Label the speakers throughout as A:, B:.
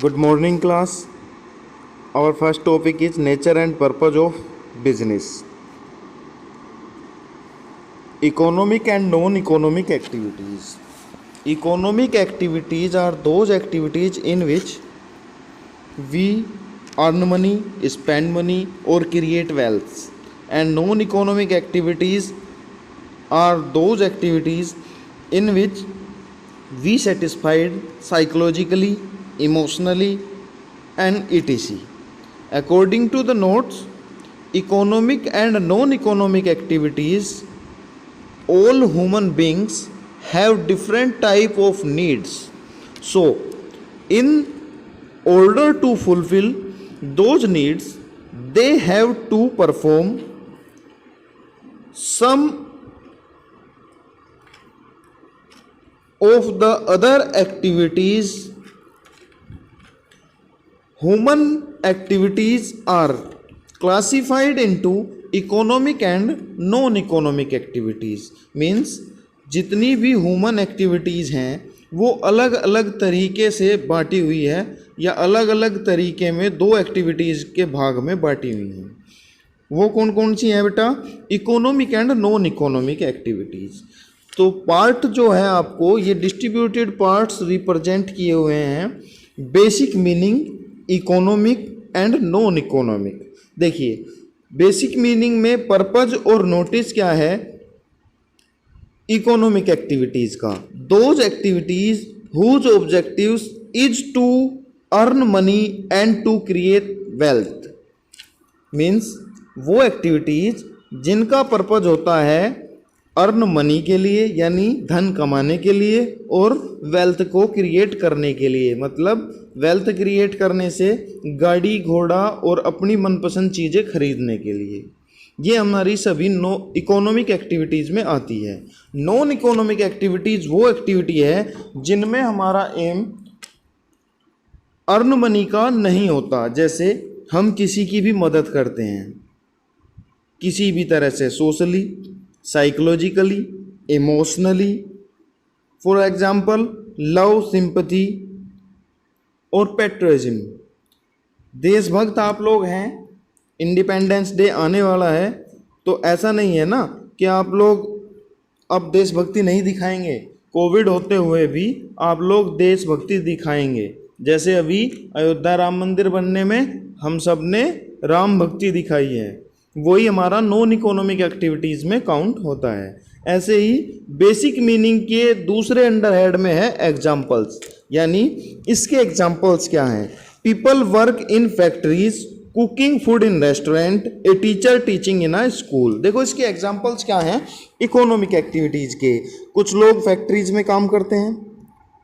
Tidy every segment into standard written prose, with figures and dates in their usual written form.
A: Good morning, class. Our first topic is nature and purpose of business. Economic and non-economic activities. Economic activities are those activities in which we earn money, spend money, or create wealth. And non-economic activities are those activities in which we satisfied psychologically, emotionally, and etc. According to the notes, economic and non-economic activities, all human beings have different type of needs. So, in order to fulfill those needs, they have to perform some of the other activities. Human activities are classified into economic and non economic activities means जितनी भी human activities हैं वो अलग अलग तरीके से बांटी हुई है या अलग अलग तरीके में दो एक्टिविटीज़ के भाग में बांटी हुई हैं। वो कौन कौन सी हैं बेटा? Economic and non economic activities. तो पार्ट जो है आपको ये डिस्ट्रीब्यूटेड पार्ट्स रिप्रेजेंट किए हुए हैं। Basic meaning economic and non economic. देखिए बेसिक मीनिंग में पर्पज और नोटिस क्या है इकोनॉमिक एक्टिविटीज का? Those activities whose objectives is to earn money and to create wealth. Means वो एक्टिविटीज जिनका पर्पज होता है अर्न मनी के लिए यानी धन कमाने के लिए और वेल्थ को क्रिएट करने के लिए, मतलब वेल्थ क्रिएट करने से गाड़ी घोड़ा और अपनी मनपसंद चीज़ें खरीदने के लिए। ये हमारी सभी इकोनॉमिक एक्टिविटीज़ में आती है। नॉन इकोनॉमिक एक्टिविटीज़ वो एक्टिविटी है जिनमें हमारा एम अर्न मनी का नहीं होता। जैसे हम किसी की भी मदद करते हैं किसी भी तरह से, socially, psychologically, emotionally, for example love, sympathy और पेट्रियटिज्म। देशभक्त आप लोग हैं, इंडिपेंडेंस डे आने वाला है, तो ऐसा नहीं है ना कि आप लोग अब देशभक्ति नहीं दिखाएंगे। कोविड होते हुए भी आप लोग देशभक्ति दिखाएंगे। जैसे अभी अयोध्या राम मंदिर बनने में हम सब ने राम भक्ति दिखाई है, वही हमारा नॉन इकोनॉमिक एक्टिविटीज़ में काउंट होता है। ऐसे ही बेसिक मीनिंग के दूसरे अंडर हेड में है एग्जाम्पल्स, यानी इसके एग्जाम्पल्स क्या हैं? People work in factories, cooking food in restaurant, a teacher teaching in a school. देखो इसके एग्जाम्पल्स क्या हैं इकोनॉमिक एक्टिविटीज़ के। कुछ लोग फैक्ट्रीज में काम करते हैं,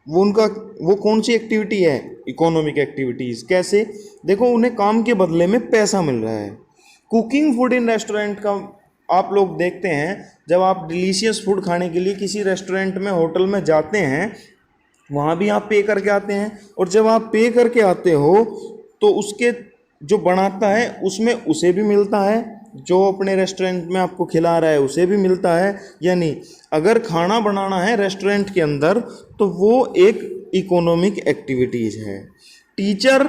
A: वो कौन सी एक्टिविटी है? Economic activities. कैसे? देखो उन्हें काम के बदले में पैसा मिल रहा है। कुकिंग फूड इन रेस्टोरेंट का आप लोग देखते हैं, जब आप डिलीशियस फूड खाने के लिए किसी रेस्टोरेंट में, होटल में जाते हैं, वहाँ भी आप पे करके आते हैं, और जब आप पे करके आते हो तो उसके जो बनाता है उसमें उसे भी मिलता है, जो अपने रेस्टोरेंट में आपको खिला रहा है उसे भी मिलता है। यानी अगर खाना बनाना है रेस्टोरेंट के अंदर तो वो एक इकोनॉमिक एक्टिविटीज़ है। टीचर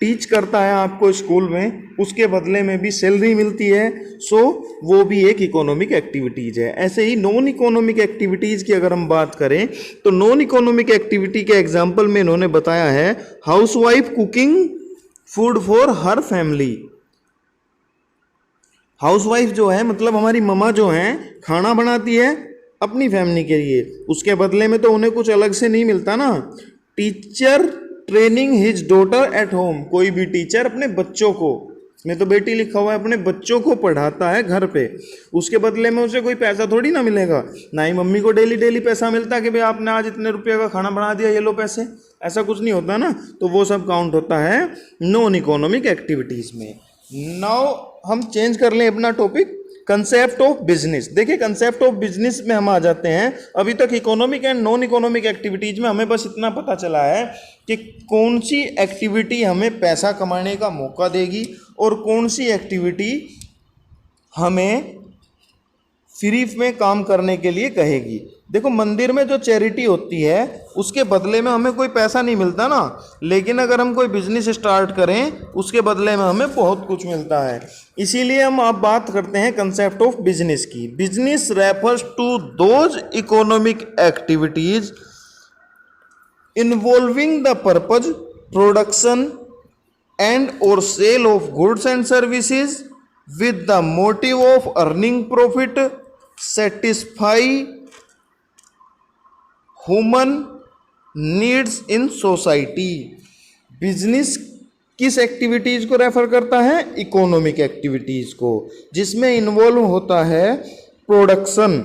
A: टीच करता है आपको स्कूल में, उसके बदले में भी सैलरी मिलती है, सो वो भी एक इकोनॉमिक एक्टिविटीज़ है। ऐसे ही नॉन इकोनॉमिक एक्टिविटीज़ की अगर हम बात करें तो नॉन इकोनॉमिक एक्टिविटी के एग्जाम्पल में इन्होंने बताया है housewife cooking food for her family. Housewife जो है मतलब हमारी ममा जो हैं खाना बनाती है अपनी फैमिली के लिए, उसके बदले में तो उन्हें कुछ अलग से नहीं मिलता ना। Teacher training his daughter at home, कोई भी टीचर अपने बच्चों को, इसमें तो बेटी लिखा हुआ है, अपने बच्चों को पढ़ाता है घर पे, उसके बदले में उसे कोई पैसा थोड़ी ना मिलेगा। ना ही मम्मी को डेली डेली पैसा मिलता है कि भाई आपने आज इतने रुपये का खाना बना दिया, ये लो पैसे, ऐसा कुछ नहीं होता ना। तो वो सब काउंट होता है नॉन इकोनॉमिक एक्टिविटीज़ में। नाउ हम चेंज कर लें अपना टॉपिक, कंसेप्ट ऑफ बिजनेस। देखिए कंसेप्ट ऑफ बिजनेस में हम आ जाते हैं। अभी तक economic and non economic activities में हमें बस इतना पता चला है कि कौन सी एक्टिविटी हमें पैसा कमाने का मौका देगी और कौन सी एक्टिविटी हमें फ्री में काम करने के लिए कहेगी। देखो मंदिर में जो चैरिटी होती है उसके बदले में हमें कोई पैसा नहीं मिलता ना, लेकिन अगर हम कोई बिजनेस स्टार्ट करें उसके बदले में हमें बहुत कुछ मिलता है। इसीलिए हम अब बात करते हैं कंसेप्ट ऑफ बिजनेस की। Business refers to those economic activities involving the purpose production and और sale of goods and services with the motive of earning profit, satisfy human needs in society। Business किस activities को refer करता है? Economic activities को, जिसमें involve होता है production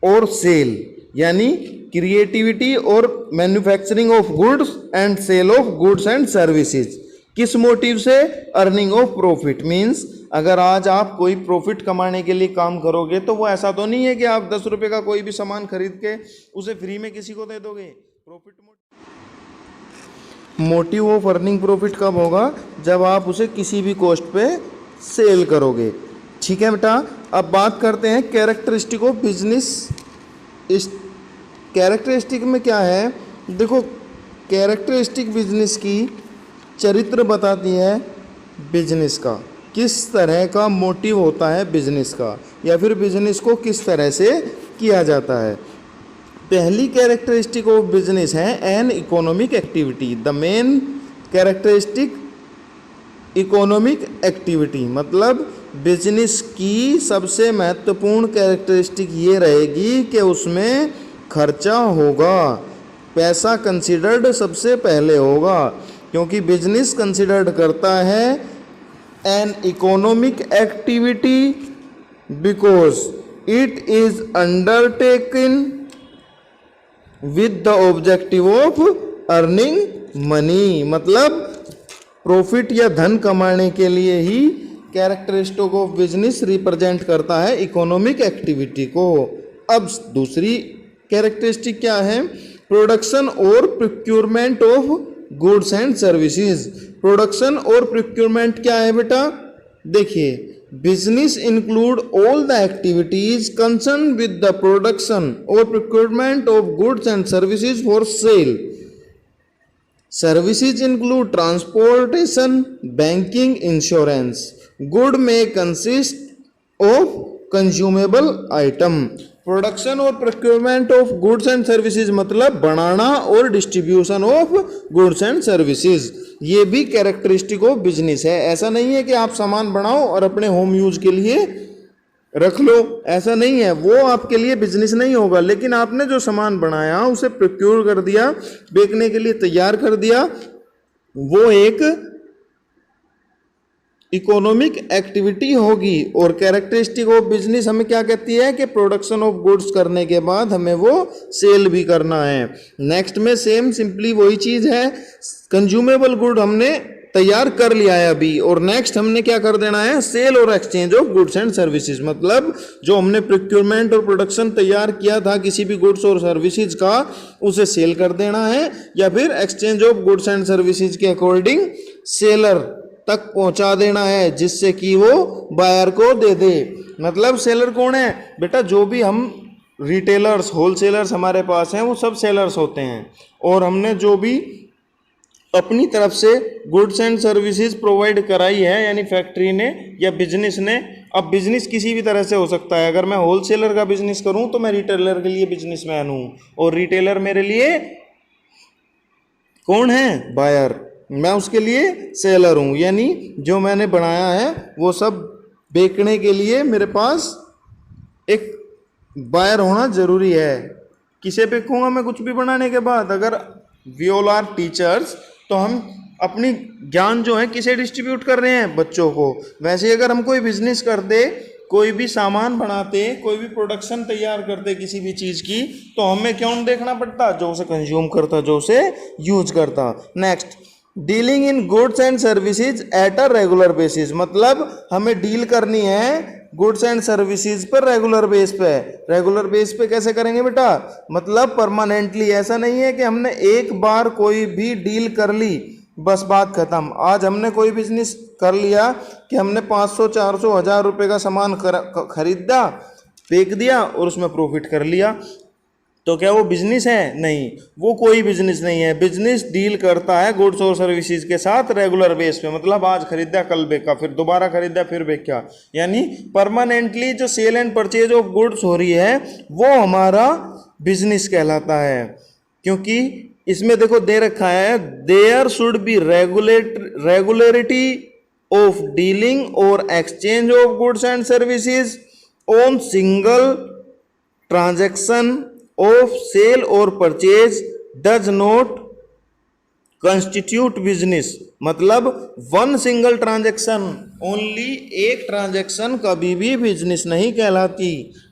A: और सेल, यानी क्रिएटिविटी और manufacturing of goods and sale of goods and services. किस मोटिव से? Earning of profit. मीन्स अगर आज आप कोई प्रॉफिट कमाने के लिए काम करोगे तो वो ऐसा तो नहीं है कि आप 10 रुपये का कोई भी सामान खरीद के उसे फ्री में किसी को दे दोगे। Profit motive of earning profit कब होगा? जब आप उसे किसी भी कॉस्ट पे सेल करोगे। ठीक है बेटा, अब बात करते हैं कैरेक्टरिस्टिक ऑफ बिजनेस। इस कैरेक्टरिस्टिक में क्या है? देखो कैरेक्टरिस्टिक बिजनेस की चरित्र बताती है बिजनेस का, किस तरह का मोटिव होता है बिजनेस का, या फिर बिजनेस को किस तरह से किया जाता है। पहली कैरेक्टरिस्टिक ऑफ बिजनेस है an economic activity. The main characteristic economic activity, मतलब बिजनेस की सबसे महत्वपूर्ण कैरेक्टरिस्टिक ये रहेगी कि उसमें खर्चा होगा, पैसा कंसिडर्ड सबसे पहले होगा, क्योंकि बिजनेस कंसिडर्ड करता है an economic activity because it is undertaken with the objective of earning money. मतलब प्रॉफिट या धन कमाने के लिए ही कैरेक्टरिस्टिक ऑफ बिजनेस रिप्रेजेंट करता है इकोनॉमिक एक्टिविटी को। अब दूसरी कैरेक्टरिस्टिक क्या है? प्रोडक्शन और procurement of goods and services. Production और प्रोक्योरमेंट क्या है बेटा? देखिए, business include all the activities concern with the production और procurement of goods and services for sale. Services include transportation, banking, insurance. Good में consist of consumable item. Production और procurement of goods and services मतलब बनाना और distribution of goods and services, ये भी characteristic of business है। ऐसा नहीं है कि आप सामान बनाओ और अपने होम यूज के लिए रख लो, ऐसा नहीं है, वो आपके लिए बिजनेस नहीं होगा। लेकिन आपने जो सामान बनाया उसे प्रोक्योर कर दिया, बेचने के लिए तैयार कर दिया, वो एक इकोनॉमिक एक्टिविटी होगी। और कैरेक्टरिस्टिक ऑफ बिजनेस हमें क्या कहती है कि प्रोडक्शन ऑफ गुड्स करने के बाद हमें वो सेल भी करना है। नेक्स्ट में सेम सिंपली वही चीज है, कंज्यूमेबल गुड हमने तैयार कर लिया है अभी, और नेक्स्ट हमने क्या कर देना है? सेल और exchange of goods and services. मतलब जो हमने प्रोक्योरमेंट और प्रोडक्शन तैयार किया था किसी भी गुड्स और सर्विसेज का, उसे सेल कर देना है, या फिर exchange of goods and services के अकॉर्डिंग सेलर तक पहुंचा देना है, जिससे कि वो बायर को दे दे। मतलब सेलर कौन है बेटा? जो भी हम रिटेलर्स, होलसेलर्स हमारे पास हैं वो सब सेलर्स होते हैं, और हमने जो भी अपनी तरफ से गुड्स एंड सर्विसेज प्रोवाइड कराई है, यानी फैक्ट्री ने या बिजनेस ने। अब बिजनेस किसी भी तरह से हो सकता है। अगर मैं होलसेलर का बिजनेस करूं तो मैं रिटेलर के लिए बिजनेसमैन हूं, और रिटेलर मेरे लिए कौन है? बायर। मैं उसके लिए सेलर हूँ, यानी जो मैंने बनाया है वो सब बेचने के लिए मेरे पास एक बायर होना ज़रूरी है। किसे बेचूंगा मैं कुछ भी बनाने के बाद? अगर वी ऑल आर टीचर्स, तो हम अपनी ज्ञान जो है किसे डिस्ट्रीब्यूट कर रहे हैं? बच्चों को। वैसे ही अगर हम कोई बिजनेस करते, कोई भी सामान बनाते, कोई भी प्रोडक्शन तैयार करते किसी भी चीज़ की, तो हमें क्यों देखना पड़ता? जो उसे कंज्यूम करता, जो उसे यूज करता। Next, dealing in goods and services at a regular basis. मतलब हमें डील करनी है गुड्स एंड सर्विसेज पर रेगुलर बेस पे। रेगुलर बेस पे कैसे करेंगे बेटा? मतलब परमानेंटली। ऐसा नहीं है कि हमने एक बार कोई भी डील कर ली बस बात खत्म। आज हमने कोई बिजनेस कर लिया कि हमने 500, 400, 1000 रुपये का सामान खरीदा, फेंक दिया और उसमें प्रॉफिट कर लिया। तो क्या वो बिजनेस है? नहीं, वो कोई बिजनेस नहीं है। बिजनेस डील करता है गुड्स और सर्विसेज के साथ रेगुलर बेस पे, मतलब आज खरीदा कल बेचा, फिर दोबारा खरीदा फिर बेचा, यानी परमानेंटली जो sale and purchase of goods हो रही है वो हमारा बिजनेस कहलाता है। क्योंकि इसमें देखो दे रखा है there should be regularity of dealing और exchange of goods and services on single transaction of sale और purchase does not constitute business. मतलब वन सिंगल ट्रांजैक्शन, ओनली एक ट्रांजैक्शन कभी भी बिजनेस नहीं कहलाती।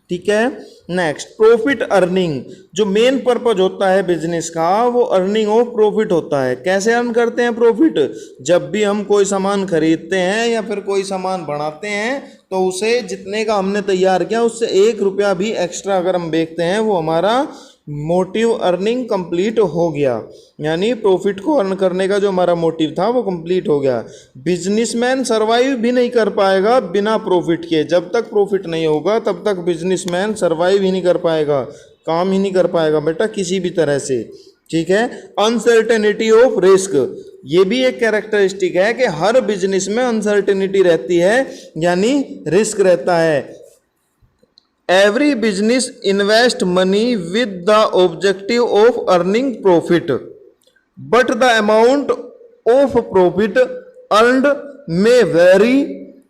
A: ठीक है। Next, profit earning. जो मेन पर्पज होता है बिजनेस का वो अर्निंग ऑफ प्रॉफिट होता है। कैसे अर्न करते हैं प्रॉफिट? जब भी हम कोई सामान खरीदते हैं या फिर कोई सामान बनाते हैं तो उसे जितने का हमने तैयार किया उससे 1 रुपया भी एक्स्ट्रा अगर हम बेचते हैं वो हमारा मोटिव अर्निंग कंप्लीट हो गया, यानी प्रॉफिट को अर्न करने का जो हमारा मोटिव था वो कंप्लीट हो गया। बिजनेसमैन सरवाइव भी नहीं कर पाएगा बिना प्रॉफिट के। जब तक प्रॉफिट नहीं होगा तब तक बिजनेसमैन सरवाइव ही नहीं कर पाएगा, काम ही नहीं कर पाएगा बेटा किसी भी तरह से। ठीक है। अनसर्टेनिटी ऑफ रिस्क, ये भी एक कैरेक्टरिस्टिक है कि हर बिजनेस में अनसर्टेनिटी रहती है, यानी रिस्क रहता है। Every business invest money with the objective of earning profit, but the amount of profit earned may vary.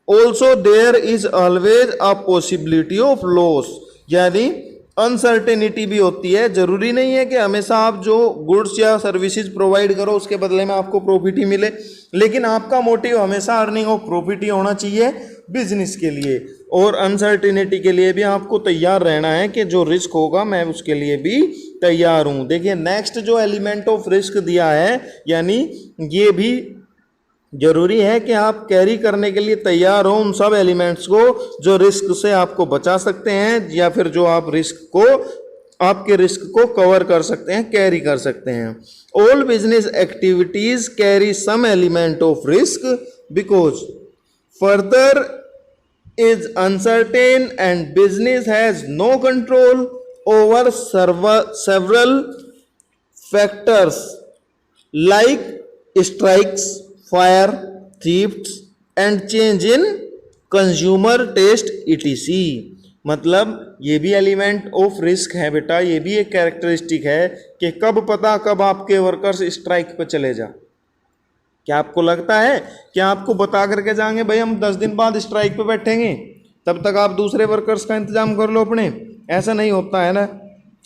A: Also, there is always a possibility of loss. यानी अनसर्टेनिटी भी होती है। जरूरी नहीं है कि हमेशा आप जो गुड्स या सर्विसेज प्रोवाइड करो उसके बदले में आपको प्रॉफिट ही मिले, लेकिन आपका मोटिव हमेशा अर्निंग ऑफ प्रॉफिट ही होना चाहिए बिजनेस के लिए। और अनसर्टेनिटी के लिए भी आपको तैयार रहना है कि जो रिस्क होगा मैं उसके लिए भी तैयार हूँ। देखिए नेक्स्ट जो एलिमेंट ऑफ रिस्क दिया है, यानी ये भी जरूरी है कि आप कैरी करने के लिए तैयार हो उन सब एलिमेंट्स को जो रिस्क से आपको बचा सकते हैं या फिर जो आप आपके रिस्क को कवर कर सकते हैं, कैरी कर सकते हैं। All business activities carry some element of risk because further is uncertain and business has no control over several factors like strikes, fire, thefts and change in consumer taste etc. मतलब ये भी element of risk है बेटा, ये भी एक characteristic है कि कब पता कब आपके वर्कर्स स्ट्राइक पे चले जा। क्या आपको लगता है कि आपको बता करके जाएंगे भाई हम 10 दिन बाद स्ट्राइक पे बैठेंगे, तब तक आप दूसरे वर्कर्स का इंतजाम कर लो अपने? ऐसा नहीं होता है ना।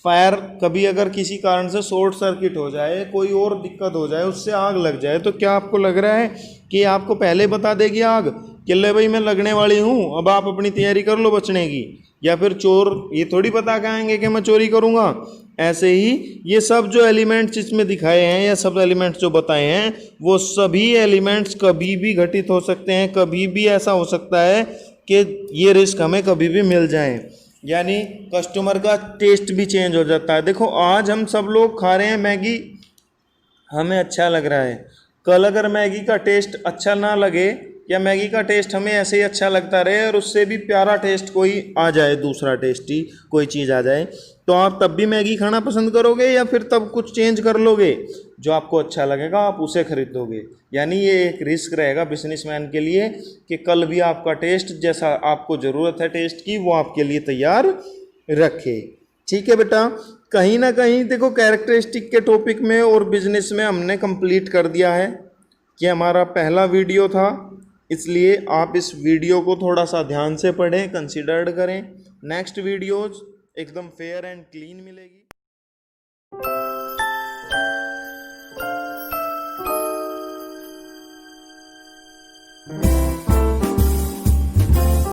A: फायर कभी अगर किसी कारण से शॉर्ट सर्किट हो जाए, कोई और दिक्कत हो जाए, उससे आग लग जाए, तो क्या आपको लग रहा है कि आपको पहले बता देगी आग कि ले भाई मैं लगने वाली हूँ, अब आप अपनी तैयारी कर लो बचने की? या फिर चोर ये थोड़ी बता के आएंगे कि मैं चोरी करूँगा। ऐसे ही ये सब जो एलिमेंट्स इसमें दिखाए हैं या सब एलिमेंट्स जो बताए हैं वो सभी एलिमेंट्स कभी भी घटित हो सकते हैं। कभी भी ऐसा हो सकता है कि ये रिस्क हमें कभी भी मिल जाए, यानी कस्टमर का टेस्ट भी चेंज हो जाता है। देखो आज हम सब लोग खा रहे हैं मैगी, हमें अच्छा लग रहा है, कल अगर मैगी का टेस्ट अच्छा ना लगे या मैगी का टेस्ट हमें ऐसे ही अच्छा लगता रहे और उससे भी प्यारा टेस्ट कोई आ जाए, दूसरा टेस्टी कोई चीज़ आ जाए, तो आप तब भी मैगी खाना पसंद करोगे या फिर तब कुछ चेंज कर लोगे? जो आपको अच्छा लगेगा आप उसे खरीदोगे। यानी ये एक रिस्क रहेगा बिजनेसमैन के लिए कि कल भी आपका टेस्ट जैसा आपको ज़रूरत है टेस्ट की वो आपके लिए तैयार रखे। ठीक है बेटा, कहीं ना कहीं देखो कैरेक्टरिस्टिक के टॉपिक में और बिजनेस में हमने कंप्लीट कर दिया है कि हमारा पहला वीडियो था, इसलिए आप इस वीडियो को थोड़ा सा ध्यान से पढ़ें, कंसिडर्ड करें। नेक्स्ट वीडियोज़ एकदम फेयर एंड क्लीन मिलेगी।